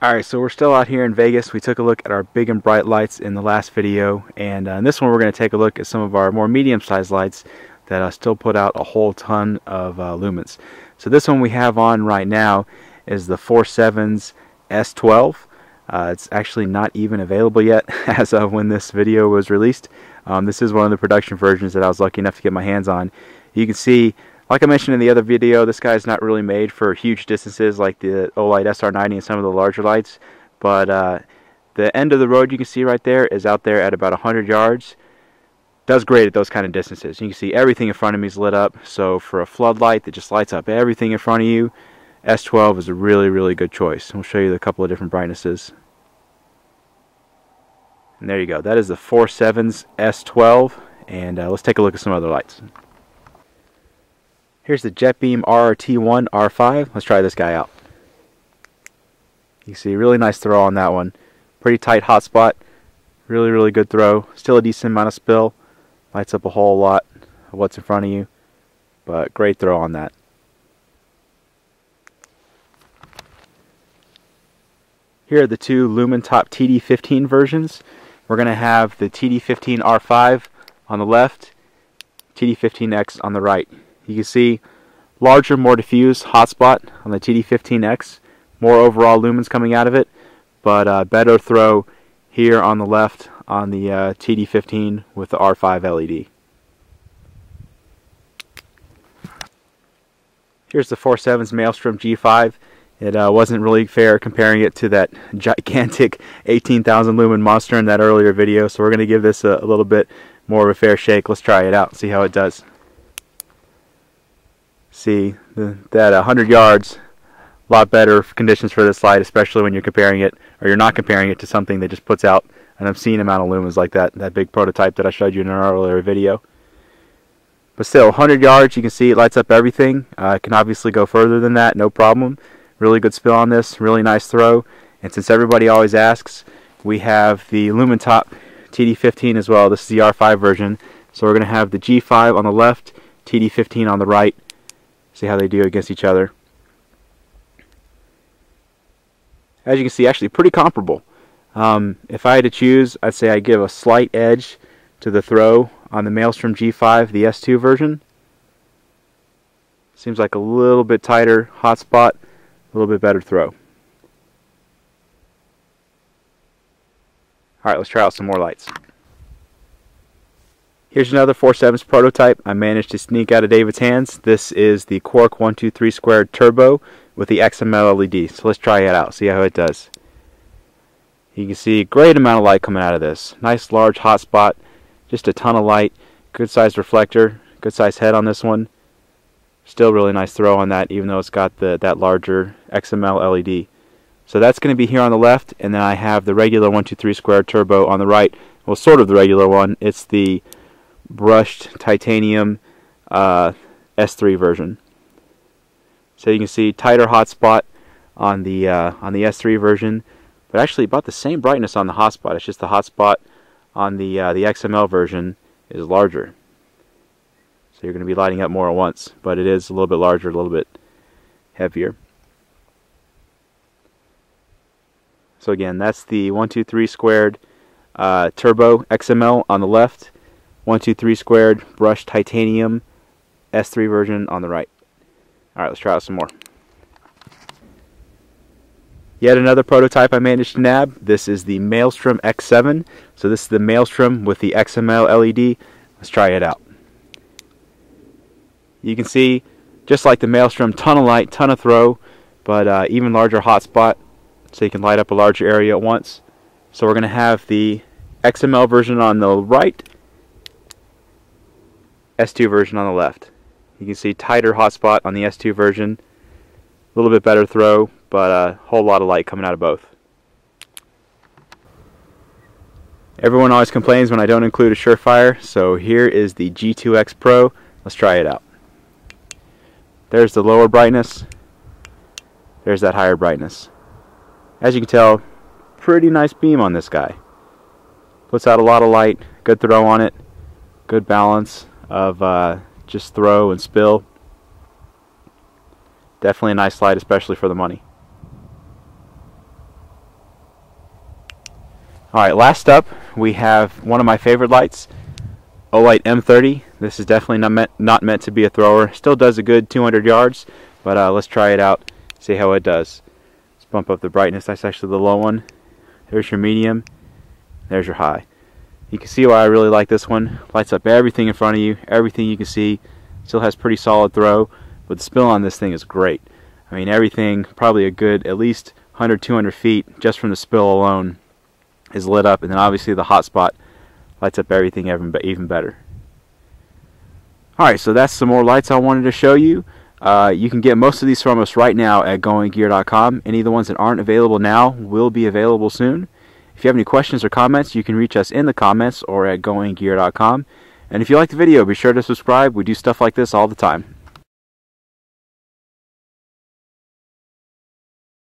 Alright, so we're still out here in Vegas. We took a look at our big and bright lights in the last video, and in this one we're going to take a look at some of our more medium-sized lights that still put out a whole ton of lumens. So this one we have on right now is the 47's S12. It's actually not even available yet as of when this video was released. This is one of the production versions that I was lucky enough to get my hands on. You can see, like I mentioned in the other video, this guy's not really made for huge distances like the Olight SR90 and some of the larger lights, but the end of the road you can see right there is out there at about 100 yards. Does great at those kind of distances. You can see everything in front of me is lit up, so for a floodlight that just lights up everything in front of you, S12 is a really good choice. We'll show you a couple of different brightnesses. And there you go. That is the 47's S12, and let's take a look at some other lights. Here's the JetBeam RRT1 R5. Let's try this guy out. You see, really nice throw on that one. Pretty tight hotspot. Really good throw. Still a decent amount of spill. Lights up a whole lot of what's in front of you. But great throw on that. Here are the two Lumintop TD15 versions. We're going to have the TD15 R5 on the left, TD15X on the right. You can see larger, more diffuse hotspot on the TD15X, more overall lumens coming out of it, but better throw here on the left on the TD15 with the R5 LED. Here's the 47's Maelstrom G5. It wasn't really fair comparing it to that gigantic 18,000 lumen monster in that earlier video, so we're going to give this a little bit more of a fair shake. Let's try it out, see how it does. See, that 100 yards, a lot better conditions for this light, especially when you're comparing it, or you're not comparing it to something that just puts out an obscene amount of lumens like that big prototype that I showed you in an earlier video. But still, 100 yards, you can see it lights up everything. It can obviously go further than that, no problem. Really good spill on this, really nice throw. And since everybody always asks, we have the Lumintop TD15 as well. This is the R5 version. So we're going to have the G5 on the left, TD15 on the right. See how they do against each other. As you can see, actually pretty comparable. If I had to choose, I'd say I'd give a slight edge to the throw on the Maelstrom G5, the S2 version. Seems like a little bit tighter hotspot, a little bit better throw. Alright, let's try out some more lights. Here's another 47's prototype I managed to sneak out of David's hands. This is the Quark 123 Squared Turbo with the XML LED. So let's try it out, see how it does. You can see a great amount of light coming out of this. Nice large hotspot, just a ton of light. Good sized reflector, good sized head on this one. Still really nice throw on that, even though it's got that larger XML LED. So that's going to be here on the left, and then I have the regular 123 Squared Turbo on the right. Well, sort of the regular one. It's the brushed titanium S3 version. So you can see tighter hotspot on the S3 version, but actually about the same brightness on the hotspot. It's just the hotspot on the XML version is larger. So you're going to be lighting up more at once, but it is a little bit larger, a little bit heavier. So again, that's the 123 Squared Turbo XML on the left, 123 Squared brushed titanium S3 version on the right. Alright, let's try out some more. Yet another prototype I managed to nab. This is the Maelstrom X7. So this is the Maelstrom with the XML LED. Let's try it out. You can see, just like the Maelstrom, ton of light, ton of throw, but even larger hotspot, so you can light up a larger area at once. So we're going to have the XML version on the right, S2 version on the left. You can see tighter hotspot on the S2 version, a little bit better throw, but a whole lot of light coming out of both. Everyone always complains when I don't include a Surefire, so here is the G2x Pro. Let's try it out. There's the lower brightness, there's that higher brightness. As you can tell, pretty nice beam on this guy. Puts out a lot of light, good throw on it, good balance of just throw and spill. Definitely a nice light, especially for the money. Alright, last up we have one of my favorite lights, Olight M30. This is definitely not meant to be a thrower. Still does a good 200 yards, but let's try it out, see how it does. Let's bump up the brightness. That's actually the low one. There's your medium, there's your high. You can see why I really like this one. Lights up everything in front of you, everything you can see. Still has pretty solid throw, but the spill on this thing is great. I mean, everything, probably a good at least 100, 200 feet just from the spill alone is lit up, and then obviously the hot spot lights up everything even better. Alright, so that's some more lights I wanted to show you. You can get most of these from us right now at goinggear.com. Any of the ones that aren't available now will be available soon. If you have any questions or comments, you can reach us in the comments or at goinggear.com. And if you like the video, be sure to subscribe. We do stuff like this all the time.